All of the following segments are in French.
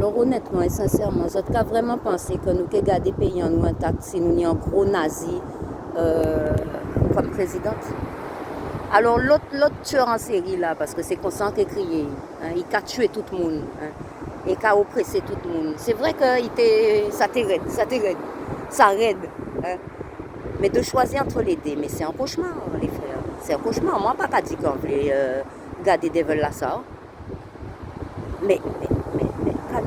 Alors honnêtement et sincèrement, vous avez vraiment pensé que nous avons gardé le pays en nous intact si nous avons un gros nazi comme présidente? Alors l'autre tueur en série là, parce que c'est comme ça qu'il a crié, hein, il a tué tout le monde, hein, et il a oppressé tout le monde. C'est vrai que ça t'aide, ça raide. Hein. Mais de choisir entre les deux, mais c'est un cauchemar, les frères. C'est un cauchemar. Moi, pas dit qu'on voulait garder des vols là, ça. Mais, on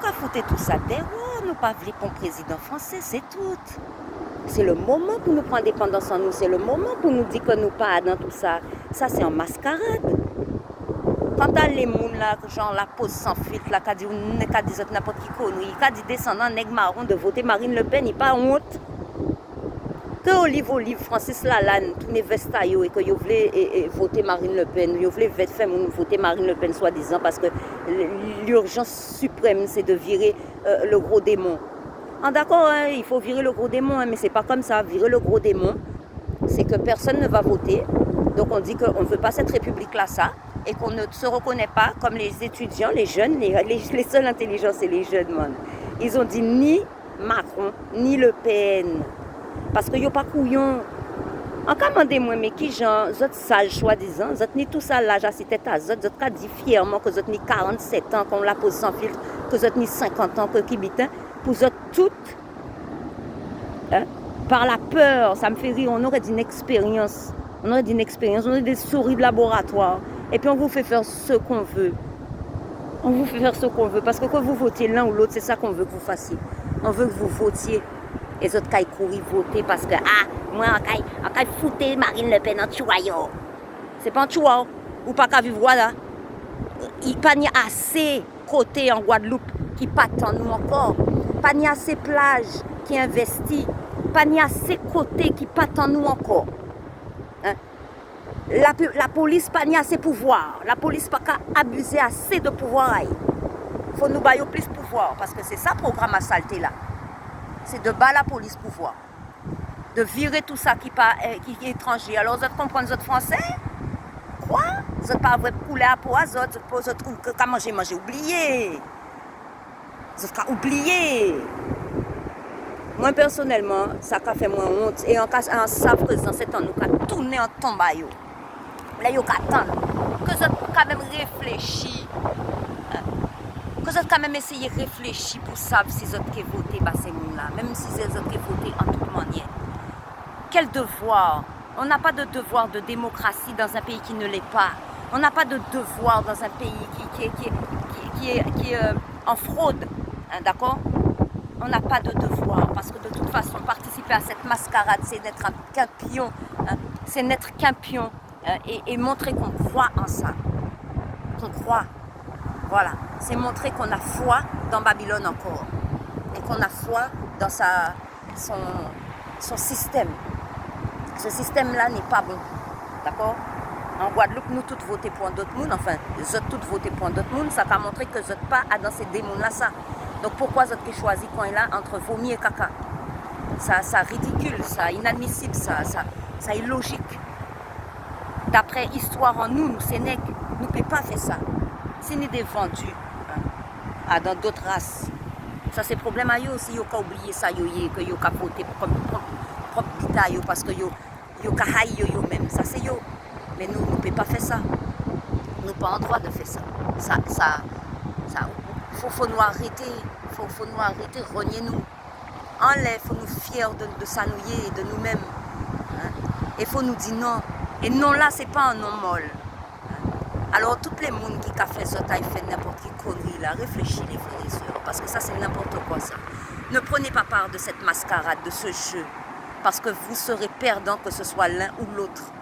va foutre tout ça derrière, nous pas voulons pour un président français, c'est tout. C'est le moment pour nous prendre indépendance en nous, c'est le moment pour nous dire que nous pas dans tout ça. Ça, c'est en mascarade. Quand t'as les mouns là, genre la pose sans filtre, là, qui dit n'importe qui connerie, qui dit descendant nègre marron de voter Marine Le Pen, il pas honte. Que Olive, Francis Lalanne, tous les vestaillots, et que vous voulez voter Marine Le Pen, vous voulez faire voter Marine Le Pen soi-disant parce que l'urgence suprême c'est de virer le gros démon. Ah, d'accord, hein, il faut virer le gros démon, hein, mais c'est pas comme ça. Virer le gros démon, c'est que personne ne va voter. Donc on dit qu'on ne veut pas cette république-là, ça, et qu'on ne se reconnaît pas comme les étudiants, les jeunes, les seuls intelligents, c'est les jeunes, man. Ils ont dit ni Macron, ni Le Pen. Parce que yo pas couillon. En commandez-moi, mais qui gens, vous êtes sages soi-disant, vous êtes ni tout ça l'âge à cette état, vous êtes dit fièrement que vous êtes ni 47 ans, qu'on la pose sans filtre, que vous êtes ni 50 ans, que qui bitin, pour vous êtes toutes, hein, par la peur, ça me fait rire, on aurait d'une expérience, on aurait des souris de laboratoire, et puis on vous fait faire ce qu'on veut. On vous fait faire ce qu'on veut, parce que quand vous votez l'un ou l'autre, c'est ça qu'on veut que vous fassiez. On veut que vous votiez. Et les autres qui courent voter parce que, moi, on foutre Marine Le Pen en tuaillot. C'est pas un tuaillot. Ou pas qu'à vivre là. Il n'y a pas assez côté en Guadeloupe qui pattent nous encore. Pas ni assez plages qui investit. Pas ni assez côté qui pattent nous encore. Hein? La police pas ni assez pouvoir. La police pas qu'à abuser assez de pouvoir. Il faut nous bailler plus de pouvoir parce que c'est ça le programme à saleté là. C'est de battre la police pouvoir, de virer tout ça qui est étranger. Alors vous comprenez les autres français? Quoi? Vous n'êtes pas vrai poulet à peau à vous autres qu'à manger, oubliez. Vous êtes qu'à oublier. Moi personnellement, ça a fait moins honte. Et en sa présence, c'est en nous qu'à tourner en tombaillot. Là, il y a attendre que vous êtes quand même réfléchi. Que vous avez quand même essayé de réfléchir pour savoir si vous avez voté ces gens-là, même si vous avez voté en toute manière. Quel devoir? On n'a pas de devoir de démocratie dans un pays qui ne l'est pas. On n'a pas de devoir dans un pays qui est en fraude. Hein, d'accord? On n'a pas de devoir parce que de toute façon, participer à cette mascarade, c'est n'être qu'un pion. Hein, c'est n'être qu'un pion et montrer qu'on croit en ça. Qu'on croit. Voilà, c'est montrer qu'on a foi dans Babylone encore et qu'on a foi dans son système. Ce système-là n'est pas bon, d'accord? En Guadeloupe, nous toutes votons pour d'autres mondes, enfin, vous autres toutes votez pour d'autres mondes, ça va montrer que vous n'êtes pas dans ces démons-là, ça. Donc pourquoi vous avez choisi quand il a entre vomi et caca? Ça ridicule, ça inadmissible, ça illogique. D'après histoire en nous Sénèques, nous ne pouvons pas faire ça. Si nous sommes vendus dans d'autres races, ça c'est problème à eux aussi, ils ont oublié ça, que ils ont voté comme propre bitaille parce que ils ont haï eux-mêmes, ça c'est eux. Mais nous ne pouvons pas faire ça. Nous n'avons pas le droit de faire ça. Faut nous arrêter, faut nous arrêter, reniez-nous. Enlève, faut nous fiers de s'annouiller et de nous-mêmes. Hein? Et faut nous dire non. Et non là, c'est pas un non molle. Alors, tous les gens qui ont fait ça, ils font n'importe quelle connerie là, réfléchissez les frères et sœurs, parce que ça c'est n'importe quoi ça. Ne prenez pas part de cette mascarade, de ce jeu, parce que vous serez perdant que ce soit l'un ou l'autre.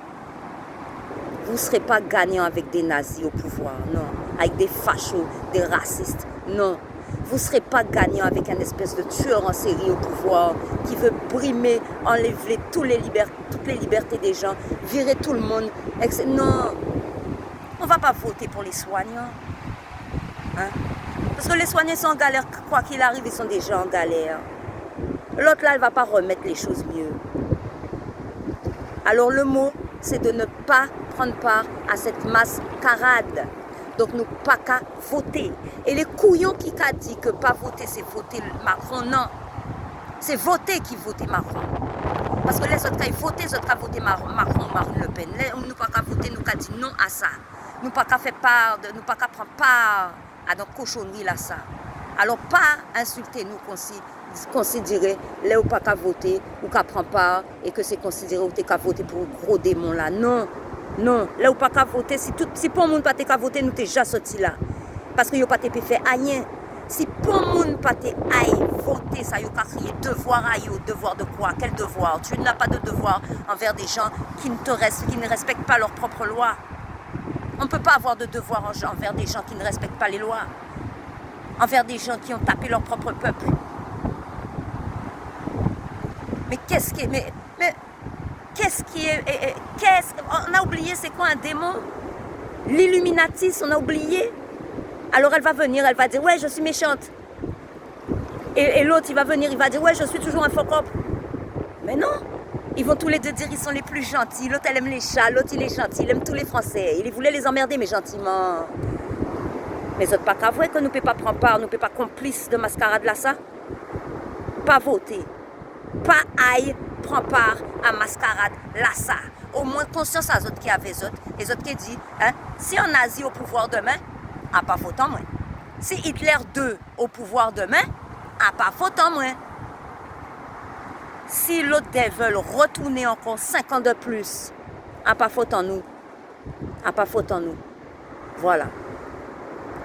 Vous ne serez pas gagnant avec des nazis au pouvoir, non. Avec des fachos, des racistes, non. Vous ne serez pas gagnant avec un espèce de tueur en série au pouvoir qui veut brimer, enlever toutes les libertés des gens, virer tout le monde, etc. Non. On ne va pas voter pour les soignants. Hein? Parce que les soignants sont en galère. Quoi qu'il arrive, ils sont déjà en galère. L'autre là, elle ne va pas remettre les choses mieux. Alors le mot, c'est de ne pas prendre part à cette mascarade. Donc nous pas qu'à voter. Et les couillons qui a dit que pas voter c'est voter Macron, non. C'est voter qui vote Macron. Parce que les autres qui votent, les autres qui votent Macron, Marine Le Pen. Nous pas qu'à voter, nous qu'à dire non à ça. Nous pas qu'à faire part, nous pas qu'à prendre part à notre cochonnerie là ça. Alors pas insulter nous, considérer les ou pas qu'à voter ou qu'à prendre part et que c'est considéré ou t'es qu'à voter pour gros démon là. Non. Non, là où pas qu'à voter, si pour le monde pas qu'à voter, nous t'es déjà sorti là. Parce que yo pas te fait rien. Si pour le monde pas te aille voter, ça yo qu'à crier devoir à yo, devoir de quoi? Quel devoir? Tu n'as pas de devoir envers des gens qui ne respectent pas leurs propres lois. On ne peut pas avoir de devoir envers des gens qui ne respectent pas les lois. Envers des gens qui ont tapé leur propre peuple. Mais qu'est-ce qui est... On a oublié c'est quoi un démon? L'Illuminatis, on a oublié. Alors elle va venir, elle va dire ouais je suis méchante. Et l'autre il va venir, il va dire ouais je suis toujours un focop. Mais non, ils vont tous les deux dire ils sont les plus gentils. L'autre elle aime les chats, l'autre il est gentil, il aime tous les Français. Il voulait les emmerder mais gentiment. Mais autres pas qu'à vrai que nous ne pouvons pas prendre part, nous ne pouvons pas complices de mascarade là ça. Pas voter. Pas aille, prend part à mascarade là ça. Au moins conscience à autres qui avaient les autres qui disent, hein, si un nazi au pouvoir demain, à pas faute en moins. Si Hitler 2 au pouvoir demain, à pas faute en moins. Si l'autre veulent retourner encore 5 ans de plus, à pas faute en nous. À pas faute en nous. Voilà.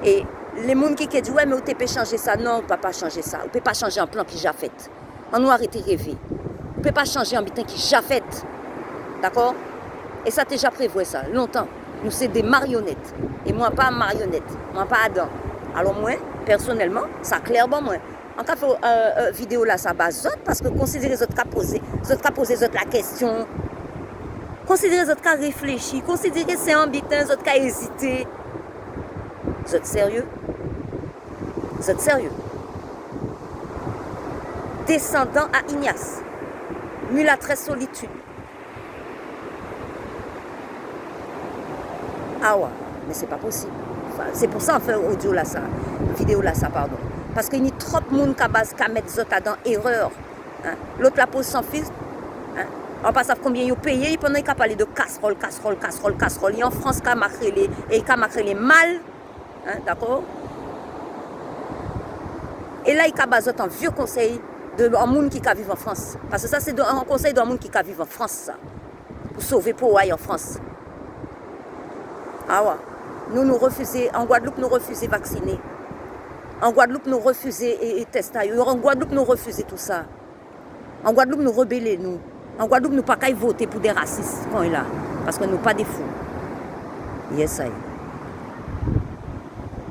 Et les gens qui disent, ouais mais vous pouvez changer ça, non, on ne peut pas changer ça. On ne peut pas changer un plan qui déjà fait. On nous arrête de rêver. On ne peut pas changer un butin qui déjà fait. D'accord? Et ça déjà prévu ça, longtemps. Nous c'est des marionnettes. Et moi pas marionnette. Moi pas Adam. Alors moi, personnellement, ça clair bon moi. En cas de vidéo là, ça base parce que considérez les autres qu'à poser la question. Considérez les autres qu'à réfléchir. Considérez c'est un butin, les autres qu'à hésiter. Vous êtes sérieux? Vous êtes sérieux? Descendant à Ignace, mulâtresse solitude. Ah ouais, mais c'est pas possible. Enfin, c'est pour ça qu'on fait audio là ça, vidéo là ça, pardon. Parce qu'il y a trop de monde qui mettent les autres dans erreur. Hein? L'autre la pose sans fils. Hein? On ne sait pas combien ils ont payé, pendant qu'ils ont parlé de casserole. Et en France, ils ont marqué les mal. Hein? D'accord? Et là, ils ont un vieux conseil d'un monde qui vit en France. Parce que ça, c'est un conseil d'un monde qui vit en France, ça. Pour sauver pour en France. Ah ouais. Nous refusons, en Guadeloupe, nous refusons vacciner. En Guadeloupe, nous refusons et tester. En Guadeloupe, nous refusons tout ça. En Guadeloupe, nous rebellons, nous. En Guadeloupe, nous ne pouvons pas voter pour des racistes quand il là. Parce que nous ne sommes pas des fous. Yes, I.